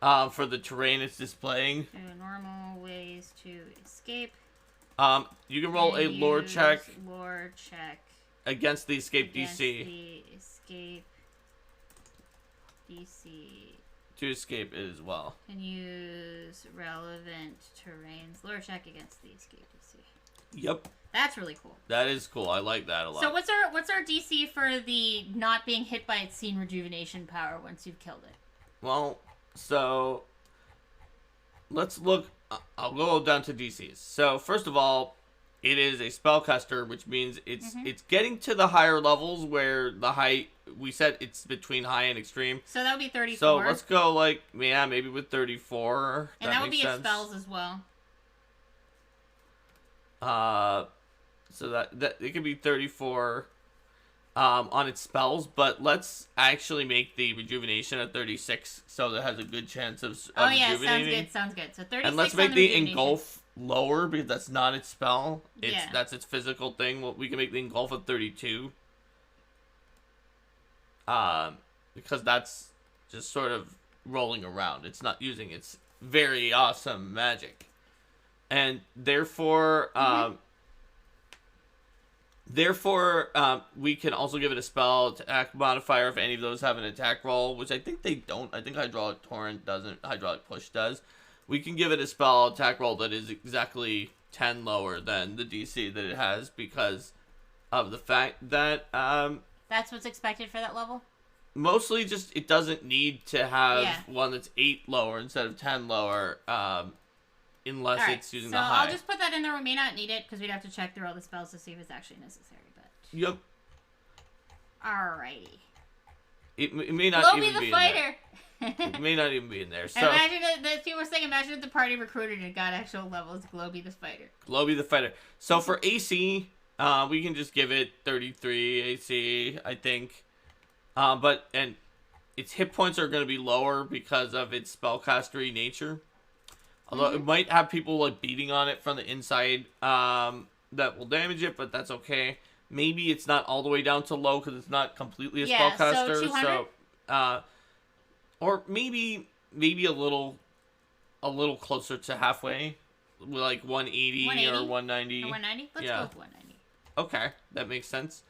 for the terrain it's displaying. Normal ways to escape. You can roll a lore check. Lore check Against the escape DC. The escape DC. To escape it as well. Can use relevant terrains. Lore check against the escape DC. Yep. That's really cool. That is cool. I like that a lot. So what's our DC for the not being hit by its scene rejuvenation power once you've killed it? Well, so let's look. I'll go down to DCs. So first of all, it is a spellcaster, which means it's getting to the higher levels where the high we said it's between high and extreme. So that would be 34. So let's go maybe with 34. And that would be sense. its spells as well. So that it could be 34 on its spells, but let's actually make the rejuvenation at 36 so that it has a good chance of rejuvenating. Sounds good. So 36. And let's make the engulf lower because that's not its spell. That's its physical thing. Well, we can make the engulf at 32. Because that's just sort of rolling around. It's not using its very awesome magic. And therefore, we can also give it a spell attack modifier if any of those have an attack roll, which I think they don't. I think Hydraulic Torrent doesn't. Hydraulic Push does. We can give it a spell attack roll that is exactly 10 lower than the DC that it has because of the fact that that's what's expected for that level? Mostly just it doesn't need to have one that's 8 lower instead of 10 lower unless it's using the high. So I'll just put that in there. We may not need it because we'd have to check through all the spells to see if it's actually necessary. But yep. Alrighty. It may not Globey even the be fighter. In there. It may not even be in there. So imagine that people were saying, imagine if the party recruited and got actual levels. Globey the fighter. Globey the fighter. So for AC, we can just give it 33 AC, I think. But its hit points are going to be lower because of its spellcastery nature. Although it might have people beating on it from the inside that will damage it, but that's okay. Maybe it's not all the way down to low because it's not completely a spellcaster. So 200? Or maybe a little closer to halfway, like 180 or 190. Or 190? Let's go with 190. Okay, that makes sense.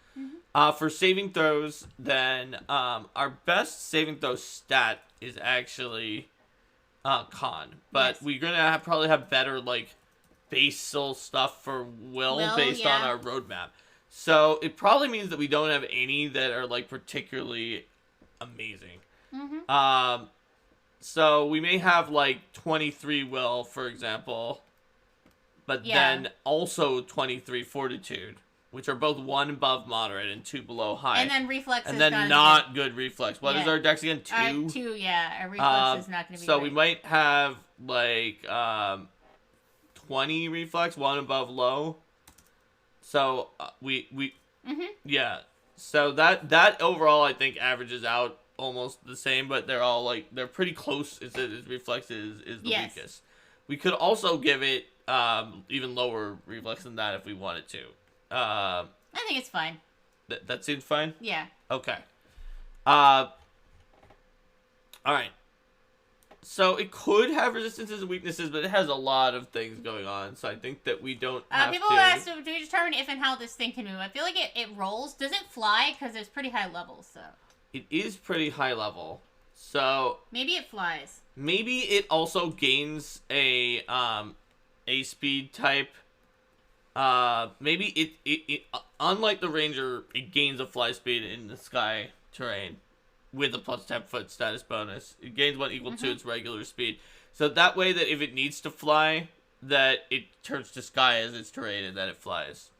For saving throws, then our best saving throw stat is actually con, but we're gonna probably have better basal stuff for will based on our roadmap. So it probably means that we don't have any that are particularly amazing. So we may have 23 will, for example, but then also 23 fortitude, which are both 1 above moderate and 2 below high. And then reflex and then not good reflex. What is our dex again? 2? 2, yeah. Our reflex is not going to be So great. we might have 20 reflex, 1 above low. So yeah. So that overall I think averages out almost the same, but they're all they're pretty close. Its reflex is the weakest. We could also give it even lower reflex than that if we wanted to. I think it's fine. That seems fine? Yeah. Okay. Alright. So it could have resistances and weaknesses, but it has a lot of things going on, so I think that we don't have people ask, do we determine if and how this thing can move? I feel like it rolls. Does it fly? Because it's pretty high level, so. It is pretty high level. So maybe it flies. Maybe it also gains a speed type. Maybe it unlike the Ranger, it gains a fly speed in the sky terrain with a plus 10-foot status bonus. It gains one equal to its regular speed. So that way that if it needs to fly, that it turns to sky as its terrain and then it flies.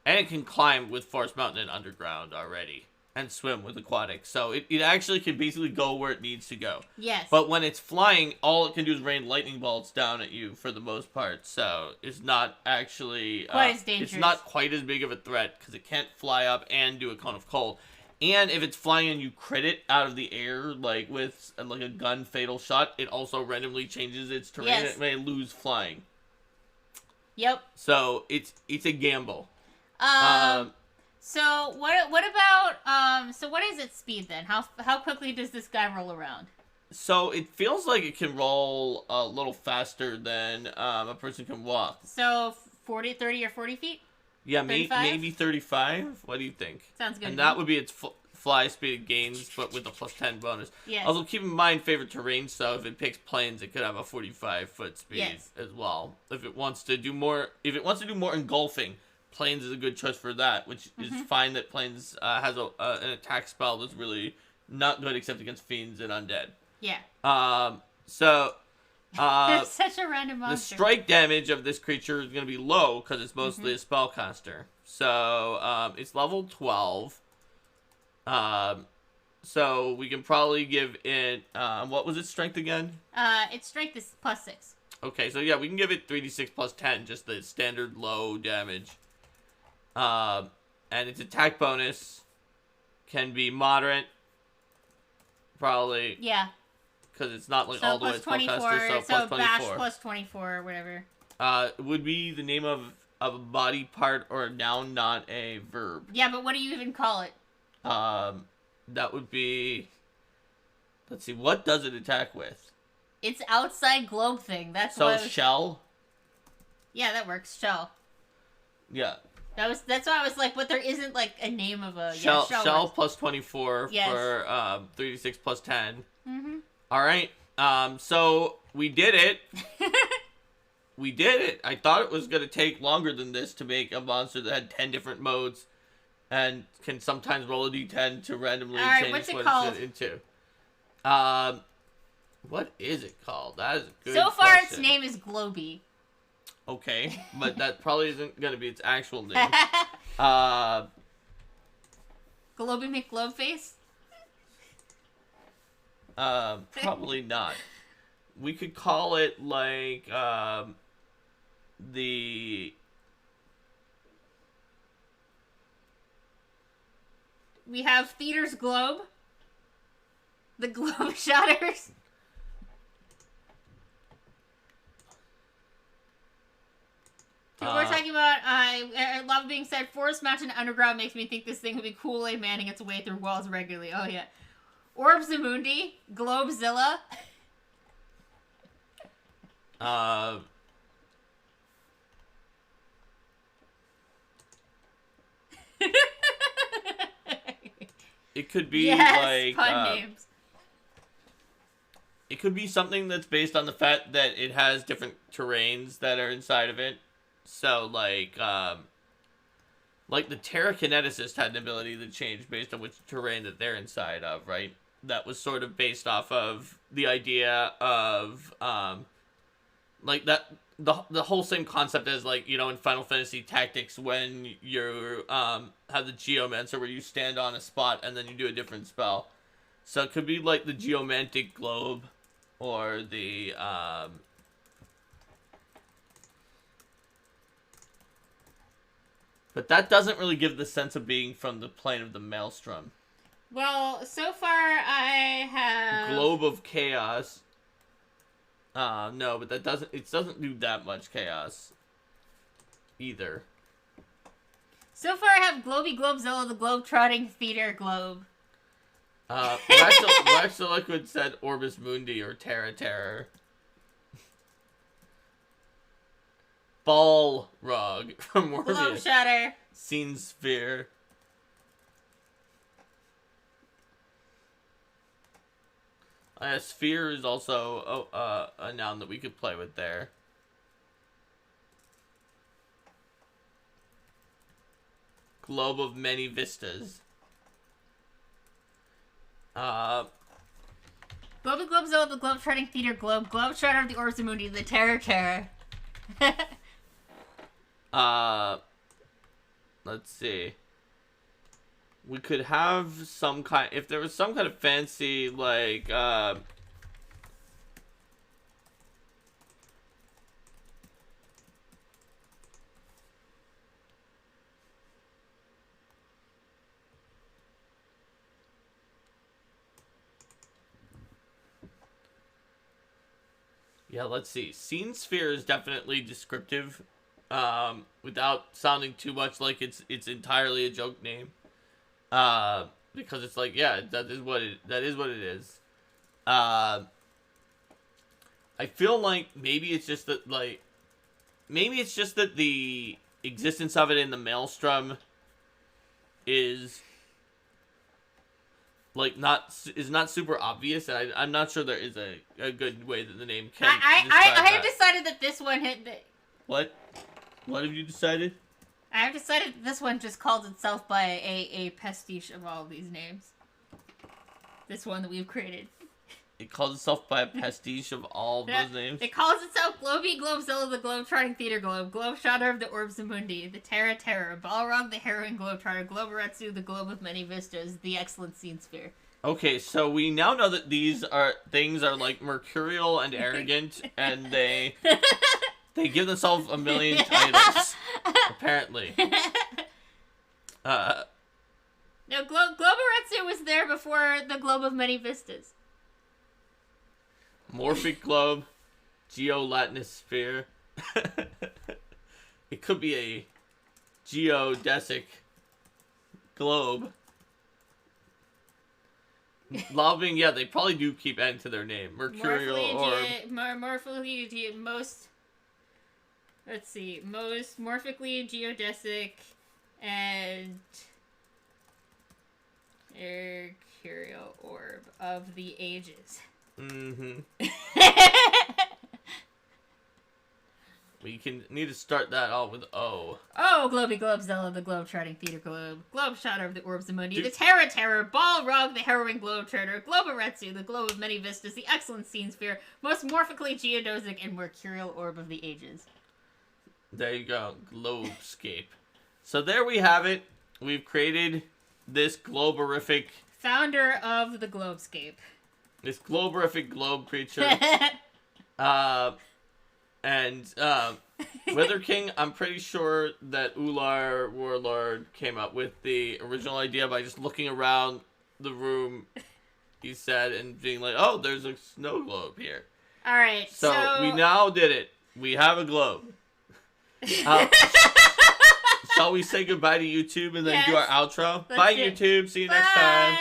And it can climb with Forest Mountain and underground already. And swim with aquatic. So it actually can basically go where it needs to go. Yes. But when it's flying, all it can do is rain lightning bolts down at you for the most part. So it's not actually... quite as dangerous. It's not quite as big of a threat because it can't fly up and do a cone of cold. And if it's flying and you crit it out of the air, like with like a gun fatal shot, it also randomly changes its terrain. Yes. It may lose flying. Yep. So it's a gamble. So what about so what is its speed then? How quickly does this guy roll around? So it feels like it can roll a little faster than a person can walk. So 40, 30, or 40 feet? Yeah, 35? maybe 35. What do you think? Sounds good. And that would be its fly speed gains, but with a plus 10 bonus. Yes. Also, keep in mind favorite terrain. So if it picks plains, it could have a 45-foot speed Yes. as well. If it wants to do more engulfing, plains is a good choice for that. Which is fine that plains has an attack spell that's really not good except against fiends and undead. Yeah. So. It's such a random monster. The strike damage of this creature is going to be low because it's mostly a spellcaster. So it's level 12. So we can probably give it... what was its strength again? Its strength is +6. Okay, so yeah, we can give it 3d6 plus 10, just the standard low damage. And its attack bonus can be moderate. Probably... Yeah. Because it's not like So all the way plus spellcaster, 24, so plus 24. bash plus 24 or whatever. Would be the name of a body part or a noun, not a verb. Yeah, but what do you even call it? That would be... Let's see, what does it attack with? It's outside globe thing. That's So what shell? Yeah, that works. Shell. Yeah. That's why I was like, but there isn't like a name of a Shell works. plus 24 Yes. for 3d6 plus 10. Mm-hmm. Alright, so we did it. We did it. I thought it was going to take longer than this to make a monster that had 10 different modes and can sometimes roll a d10 to randomly change what's it what called? it's into. What is it called? That is a good So far, its question. name is Globy. Okay, but that probably isn't going to be its actual name. Globy McGlobeface? Probably not. We could call it like We have Theater's Globe. The Globe Shatters. We're talking about, Lava being said, Forest Mountain Underground makes me think this thing would be Kool-Aid manning its way through walls regularly. Oh, yeah. Orbs Zamundi, Globezilla. It could be yes, pun names. It could be something that's based on the fact that it has different terrains that are inside of it. So, like the Terrakineticist had an ability to change based on which terrain that they're inside of, right? That was sort of based off of the idea of, like, that, the whole same concept as, like, you know, in Final Fantasy Tactics when you, have the Geomancer where you stand on a spot and then you do a different spell. So it could be, like, the Geomantic Globe or the, but that doesn't really give the sense of being from the plane of the Maelstrom. Well, so far I have... Globe of Chaos. No, but it doesn't do that much chaos either. So far I have Globy Globezilla, the Globe-Trotting Theater Globe. Wax Liquid said Orbis Mundi or Terra Terror. Balrog from Morbius. Globe Shatter. Scene Sphere. Sphere is also a noun that we could play with there. Globe of many vistas. Globy Globezilla, the Globe-Trotting Theater Globe, Globetrotter of the Orbs Zamundi, the Terror Terror. Let's see. We could have some kind, if there was some kind of fancy, like, yeah, let's see. Scene sphere is definitely descriptive, without sounding too much like it's entirely a joke name. Because it's like, yeah, that is what it is. I feel like maybe it's just that the existence of it in the Maelstrom is like not super obvious, and I'm not sure there is a good way that the name can. I have decided that this one hit. What have you decided? I have decided that this one just calls itself by a pastiche of all of these names. This one that we've created. It calls itself by a pastiche of all of those names? It calls itself Globy, Globezilla, the Globetrotting Theater Globe, Globeshotter of the Orbs of Mundi, the Terra Terror, Balrog, the Heroine Globetrotter, Globeretsu, the Globe of Many Vistas, the Excellent Scene Sphere. Okay, so we now know that these things are like mercurial and arrogant, and they give themselves a million titles, apparently. No, Globeretsu was there before the Globe of Many Vistas. Morphic globe, geolatinous sphere. It could be a geodesic globe. Loving, yeah, they probably do keep N to their name. Mercurial orb. Most. Let's see, most morphically geodesic and mercurial orb of the ages. Mm-hmm. We need to start that all with O. Oh, Globy Globezilla, the Globetrotting Theater Globe, Globeshotter of the Orbs of Mundi, the Terra Terror, Balrog, the Heroine Globetrotter, Globeretsu, the Globe of Many Vistas, the Excellent Scene Sphere, most morphically geodesic and mercurial orb of the ages. There you go, Globescape. So there we have it. We've created this globerific... Founder of the Globescape. This globerific globe creature. Wither King, I'm pretty sure that Ular Warlord came up with the original idea by just looking around the room, he said, and being like, oh, there's a snow globe here. Alright, so... we now did it. We have a globe. Shall we say goodbye to YouTube and then do our outro? Bye, YouTube. See you next time.